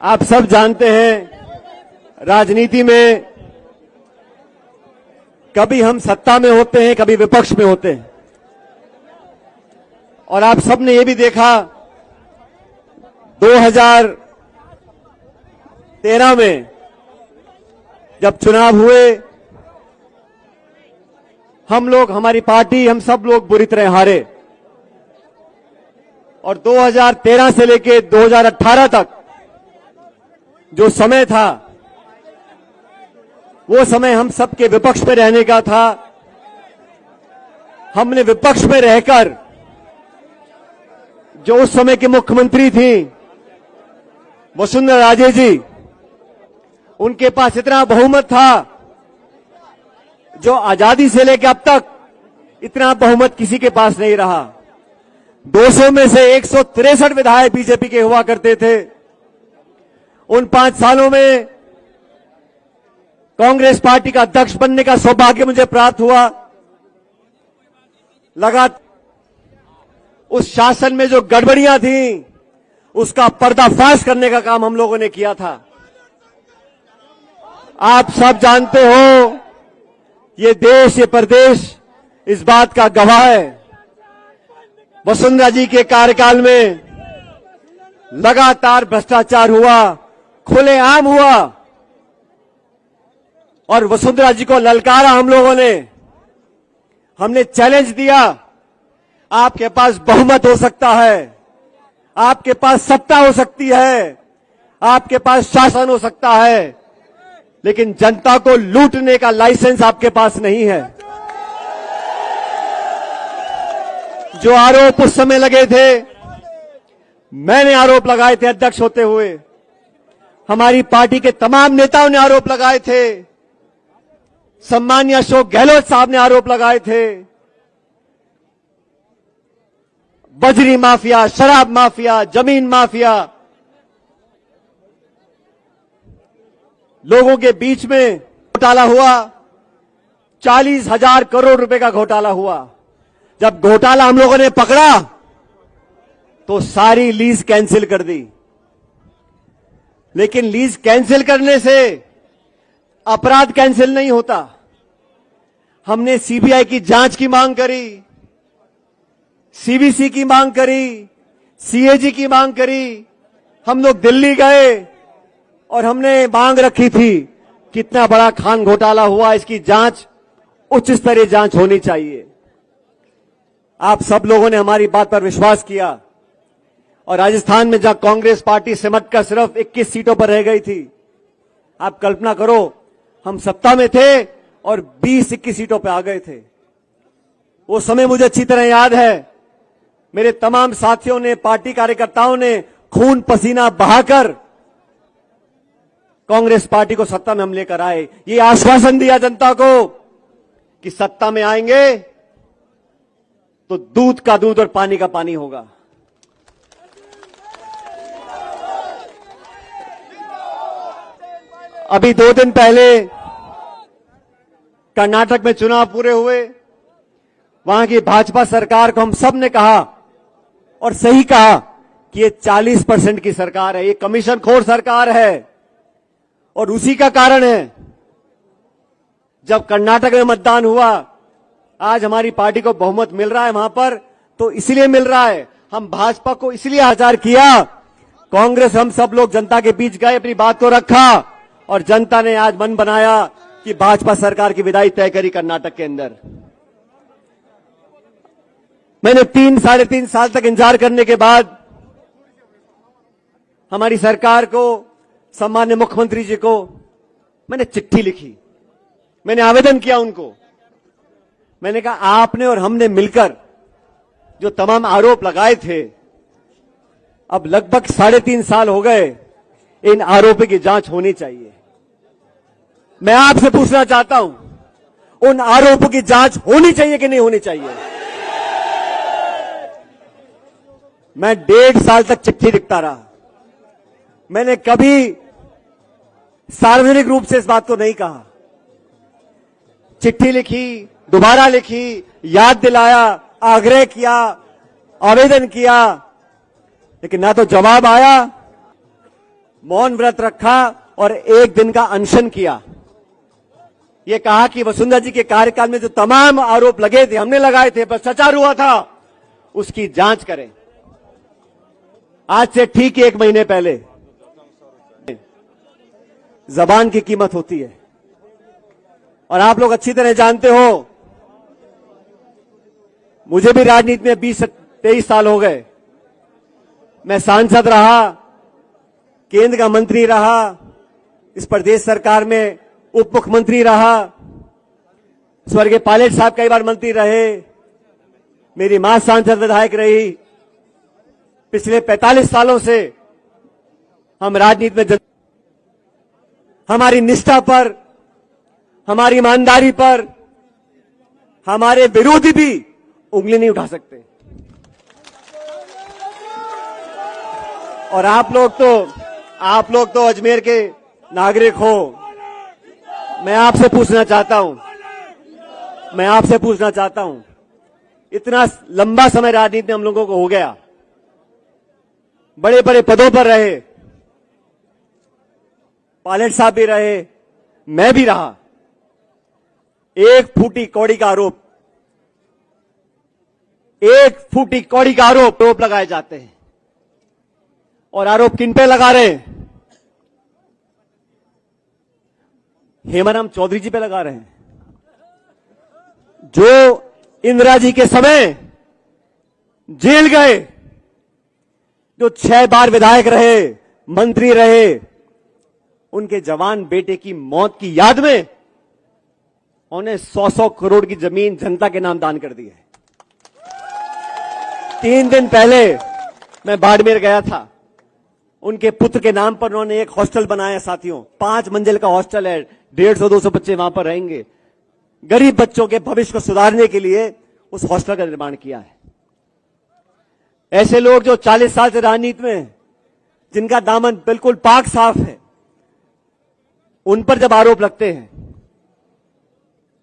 आप सब जानते हैं राजनीति में कभी हम सत्ता में होते हैं, कभी विपक्ष में होते हैं। और आप सबने ये भी देखा 2013 में जब चुनाव हुए, हम लोग, हमारी पार्टी, हम सब लोग बुरी तरह हारे। और 2013 से लेकर 2018 तक जो समय था, वो समय हम सबके विपक्ष में रहने का था। हमने विपक्ष में रहकर, जो उस समय की मुख्यमंत्री थी वसुंधरा राजे जी, उनके पास इतना बहुमत था जो आजादी से लेकर अब तक इतना बहुमत किसी के पास नहीं रहा। 200 में से 163 विधायक बीजेपी के हुआ करते थे। उन 5 सालों में कांग्रेस पार्टी का अध्यक्ष बनने का सौभाग्य मुझे प्राप्त हुआ। लगातार उस शासन में जो गड़बड़ियां थीं, उसका पर्दाफाश करने का काम हम लोगों ने किया था। आप सब जानते हो, ये देश, ये प्रदेश इस बात का गवाह है। वसुंधरा जी के कार्यकाल में लगातार भ्रष्टाचार हुआ, खुलेआम हुआ, और वसुंधरा जी को ललकारा हम लोगों ने। हमने चैलेंज दिया, आपके पास बहुमत हो सकता है, आपके पास सत्ता हो सकती है, आपके पास शासन हो सकता है, लेकिन जनता को लूटने का लाइसेंस आपके पास नहीं है। जो आरोप उस समय लगे थे, मैंने आरोप लगाए थे अध्यक्ष होते हुए, हमारी पार्टी के तमाम नेताओं ने आरोप लगाए थे, सम्मानीय अशोक गहलोत साहब ने आरोप लगाए थे। बजरी माफिया, शराब माफिया, जमीन माफिया, लोगों के बीच में घोटाला हुआ। 40,000 करोड़ रुपए का घोटाला हुआ। जब घोटाला हम लोगों ने पकड़ा तो सारी लीज कैंसिल कर दी। लेकिन लीज कैंसिल करने से अपराध कैंसिल नहीं होता। हमने सीबीआई की जांच की मांग करी, सीवीसी की मांग करी, सीएजी की मांग करी। हम लोग दिल्ली गए और हमने मांग रखी थी, कितना बड़ा खान घोटाला हुआ, इसकी जांच, उच्च स्तरीय जांच होनी चाहिए। आप सब लोगों ने हमारी बात पर विश्वास किया। और राजस्थान में जहां कांग्रेस पार्टी सिमट कर सिर्फ 21 सीटों पर रह गई थी, आप कल्पना करो, हम सत्ता में थे और 20-21 सीटों पर आ गए थे। वो समय मुझे अच्छी तरह याद है। मेरे तमाम साथियों ने, पार्टी कार्यकर्ताओं ने खून पसीना बहाकर कांग्रेस पार्टी को सत्ता में हम लेकर आए। ये आश्वासन दिया जनता को कि सत्ता में आएंगे तो दूध का दूध और पानी का पानी होगा। अभी 2 दिन पहले कर्नाटक में चुनाव पूरे हुए। वहां की भाजपा सरकार को हम सब ने कहा, और सही कहा, कि ये 40% की सरकार है, ये कमीशन खोर सरकार है। और उसी का कारण है, जब कर्नाटक में मतदान हुआ, आज हमारी पार्टी को बहुमत मिल रहा है वहां पर, तो इसलिए मिल रहा है, हम भाजपा को इसलिए आचार किया। कांग्रेस, हम सब लोग जनता के बीच गए, अपनी बात को रखा, और जनता ने आज मन बनाया कि भाजपा सरकार की विदाई तय करी कर्नाटक के अंदर। मैंने 3-3.5 साल तक इंतजार करने के बाद हमारी सरकार को, सम्मान्य मुख्यमंत्री जी को मैंने चिट्ठी लिखी, मैंने आवेदन किया उनको। मैंने कहा, आपने और हमने मिलकर जो तमाम आरोप लगाए थे, अब लगभग 3.5 साल हो गए, इन आरोपों की जांच होनी चाहिए। मैं आपसे पूछना चाहता हूं, उन आरोपों की जांच होनी चाहिए कि नहीं होनी चाहिए? मैं 1.5 साल तक चिट्ठी लिखता रहा। मैंने कभी सार्वजनिक रूप से इस बात को नहीं कहा। चिट्ठी लिखी, दोबारा लिखी, याद दिलाया, आग्रह किया, आवेदन किया, लेकिन ना तो जवाब आया मौन व्रत रखा और 1 दिन का अनशन किया। ये कहा कि वसुंधरा जी के कार्यकाल में जो तमाम आरोप लगे थे, हमने लगाए थे, भ्रष्टाचार हुआ था, उसकी जांच करें। आज से ठीक 1 महीने पहले जबान की कीमत होती है और आप लोग अच्छी तरह जानते हो, मुझे भी राजनीति में 20-23 साल हो गए। मैं सांसद रहा, केंद्र का मंत्री रहा, इस प्रदेश सरकार में उप मुख्यमंत्री रहा, स्वर्गीय पायलट साहब कई बार मंत्री रहे, मेरी मां सांसद विधायक रही। पिछले 45 सालों से हम राजनीति में हमारी निष्ठा पर, हमारी ईमानदारी पर हमारे विरोधी भी उंगली नहीं उठा सकते। और आप लोग तो अजमेर के नागरिक हो। मैं आपसे पूछना चाहता हूं, इतना लंबा समय राजनीति में हम लोगों को हो गया, बड़े बड़े पदों पर रहे, पायलट साहब भी रहे, मैं भी रहा। 1 फूटी कौड़ी का आरोप लगाए जाते हैं। और आरोप किन पे लगा रहे हैं? हेमाराम चौधरी जी पे लगा रहे हैं, जो इंदिरा जी के समय जेल गए, जो 6 बार विधायक रहे, मंत्री रहे, उनके जवान बेटे की मौत की याद में उन्हें 100-100 करोड़ की जमीन जनता के नाम दान कर दी है। 3 दिन पहले मैं बाड़मेर गया था, उनके पुत्र के नाम पर उन्होंने एक हॉस्टल बनाया। साथियों, 5 मंजिल का हॉस्टल है, 150-200 बच्चे वहां पर रहेंगे। गरीब बच्चों के भविष्य को सुधारने के लिए उस हॉस्टल का निर्माण किया है। ऐसे लोग जो 40 साल से राजनीति में हैं, जिनका दामन बिल्कुल पाक साफ है, उन पर जब आरोप लगते हैं,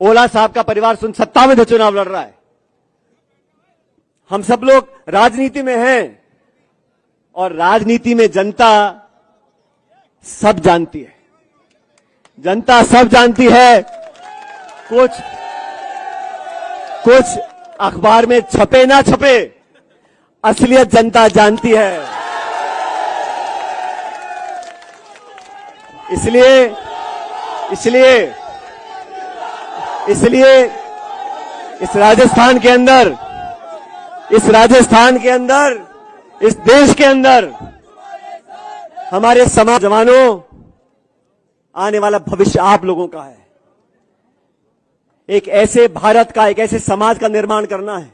ओला साहब का परिवार सत्ता में चुनाव लड़ रहा है। हम सब लोग राजनीति में हैं और राजनीति में जनता सब जानती है। कुछ अखबार में छपे ना छपे, असलियत जनता जानती है। इसलिए इस राजस्थान के अंदर, इस देश के अंदर हमारे समाज जवानों, आने वाला भविष्य आप लोगों का है। एक ऐसे भारत का, एक ऐसे समाज का निर्माण करना है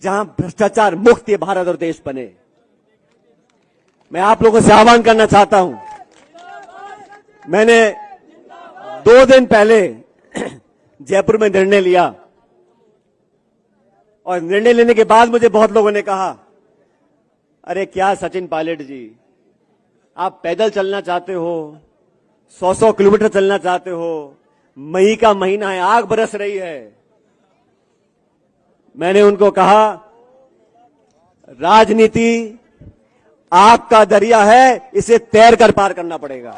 जहां भ्रष्टाचार मुक्त ये भारत और देश बने। मैं आप लोगों से आह्वान करना चाहता हूं, मैंने 2 दिन पहले जयपुर में निर्णय लिया और निर्णय लेने के बाद मुझे बहुत लोगों ने कहा, अरे क्या सचिन पायलट जी, आप पैदल चलना चाहते हो, 100-100 किलोमीटर चलना चाहते हो, मई का महीना है, आग बरस रही है। मैंने उनको कहा, राजनीति आग का दरिया है, इसे तैर कर पार करना पड़ेगा।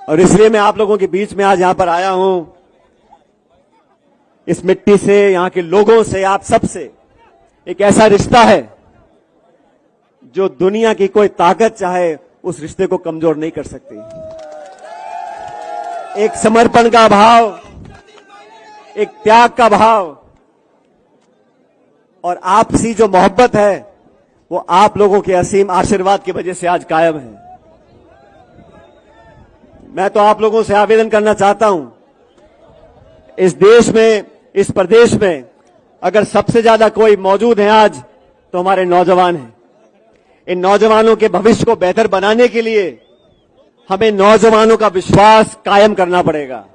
और इसलिए मैं आप लोगों के बीच में आज यहां पर आया हूं, इस मिट्टी से, यहां के लोगों से, आप सबसे एक ऐसा रिश्ता है जो दुनिया की कोई ताकत चाहे उस रिश्ते को कमजोर नहीं कर सकती। एक समर्पण का भाव, एक त्याग का भाव और आपसी जो मोहब्बत है, वो आप लोगों के असीम आशीर्वाद की वजह से आज कायम है। मैं तो आप लोगों से आवेदन करना चाहता हूं, इस देश में, इस प्रदेश में अगर सबसे ज्यादा कोई मौजूद है आज, तो हमारे नौजवान हैं। इन नौजवानों के भविष्य को बेहतर बनाने के लिए हमें नौजवानों का विश्वास कायम करना पड़ेगा।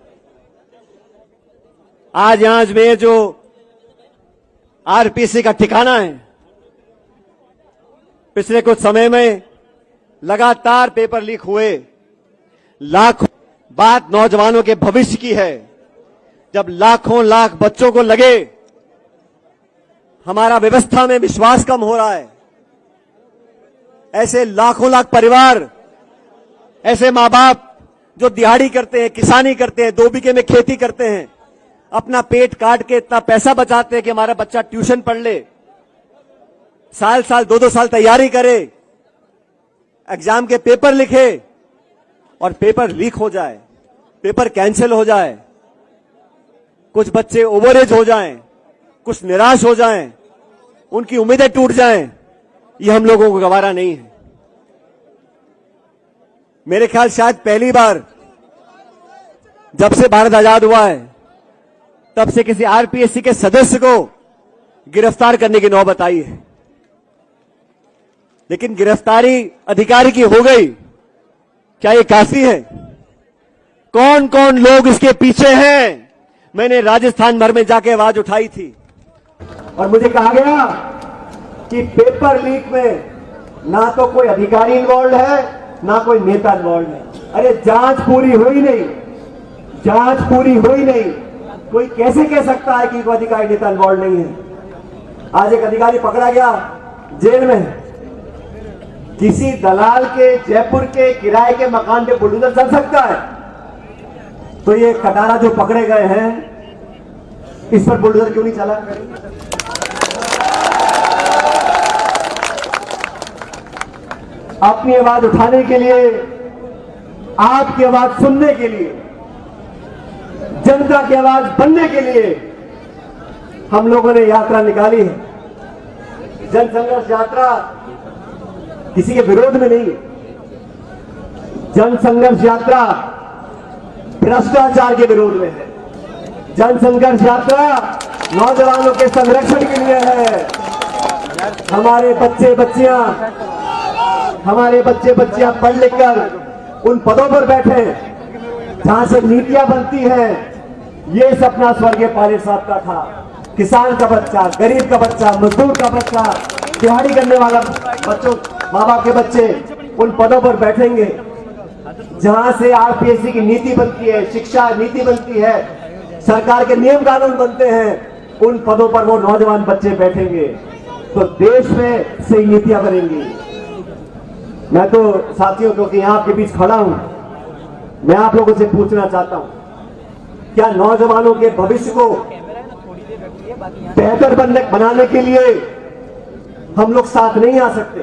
आज यहां अजमेर जो आरपीसी का ठिकाना है, पिछले कुछ समय में लगातार पेपर लीक हुए, लाखों बात नौजवानों के भविष्य की है। जब लाखों लाख बच्चों को लगे हमारा व्यवस्था में विश्वास कम हो रहा है, ऐसे लाखों लाख परिवार, ऐसे मां बाप जो दिहाड़ी करते हैं, किसानी करते हैं, 2 बीघे में खेती करते हैं, अपना पेट काट के इतना पैसा बचाते हैं कि हमारा बच्चा ट्यूशन पढ़ ले, साल साल 2-2 साल तैयारी करे, एग्जाम के पेपर लिखे और पेपर लीक हो जाए, पेपर कैंसिल हो जाए, कुछ बच्चे ओवरेज हो जाएं, कुछ निराश हो जाएं, उनकी उम्मीदें टूट जाएं, ये हम लोगों को गवारा नहीं है। मेरे ख्याल शायद पहली बार जब से भारत आजाद हुआ है तब से किसी आरपीएससी के सदस्य को गिरफ्तार करने की नौबत आई है। लेकिन गिरफ्तारी अधिकारी की हो गई, क्या ये काफी है? कौन कौन लोग इसके पीछे हैं? मैंने राजस्थान भर में जाके आवाज उठाई थी और मुझे कहा गया कि पेपर लीक में ना तो कोई अधिकारी इन्वॉल्व है, ना कोई नेता इन्वॉल्व है। अरे जांच पूरी हुई नहीं, जांच पूरी हुई नहीं, कोई कैसे कह सकता है कि कोई अधिकारी नेता इन्वॉल्व नहीं है? आज एक अधिकारी पकड़ा गया जेल में, किसी दलाल के जयपुर के किराए के मकान पे बुलडोजर चल सकता है? तो ये कटारा जो पकड़े गए हैं, इस पर बुलडोजर क्यों नहीं चला? अपनी आवाज उठाने के लिए, आपकी आवाज सुनने के लिए, जनता की आवाज बनने के लिए हम लोगों ने यात्रा निकाली है। जन संघर्ष यात्रा किसी के विरोध में नहीं, जन संघर्ष यात्रा भ्रष्टाचार के विरोध में है। जन संघर्ष यात्रा नौजवानों के संरक्षण के लिए है। हमारे बच्चे बच्चियां पढ़ लिख कर उन पदों पर बैठे जहां से नीतियां बनती हैं। ये सपना स्वर्गीय पायलट साहब का था। किसान का बच्चा, गरीब का बच्चा, मजदूर का बच्चा, दिहाड़ी करने वाला बच्चों, माँ बाप के बच्चे उन पदों पर बैठेंगे जहां से आरपीएससी की नीति बनती है, शिक्षा नीति बनती है, सरकार के नियम कानून बनते हैं। उन पदों पर वो नौजवान बच्चे बैठेंगे तो देश में सही नीतियां बनेंगी। मैं तो साथियों, क्योंकि यहां आपके बीच खड़ा हूं, मैं आप लोगों से पूछना चाहता हूं, क्या नौजवानों के भविष्य को बेहतर बनाने के लिए हम लोग साथ नहीं आ सकते?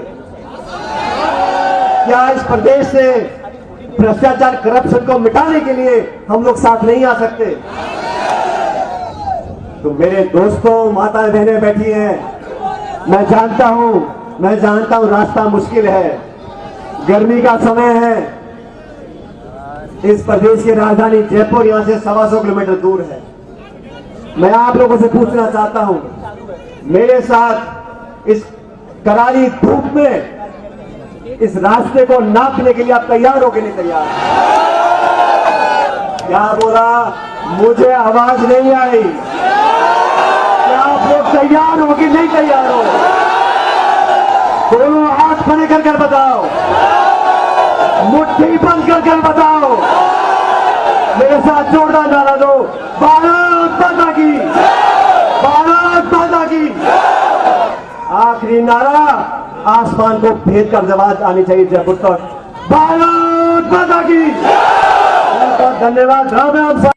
क्या इस प्रदेश से भ्रष्टाचार, करप्शन को मिटाने के लिए हम लोग साथ नहीं आ सकते? तो मेरे दोस्तों, माताएं बहनें बैठी हैं, मैं जानता हूं रास्ता मुश्किल है, गर्मी का समय है, इस प्रदेश की राजधानी जयपुर यहां से 125 किलोमीटर दूर है। मैं आप लोगों से पूछना चाहता हूं, मेरे साथ इस करारी धूप में इस रास्ते को नापने के लिए आप तैयार हो कि नहीं तैयार? क्या बोला? मुझे आवाज नहीं आई। क्या आप लोग तैयार हो कि नहीं तैयार हो? दोनों हाथ खड़े कर बताओ, मुट्ठी बंद कर बताओ, मेरे साथ जोरदार नारा दो, भारत माता की, भारत माता की। आखिरी नारा आसमान को भेद कर आवाज आनी चाहिए जयपुर तक, भारत माता की। बहुत धन्यवाद।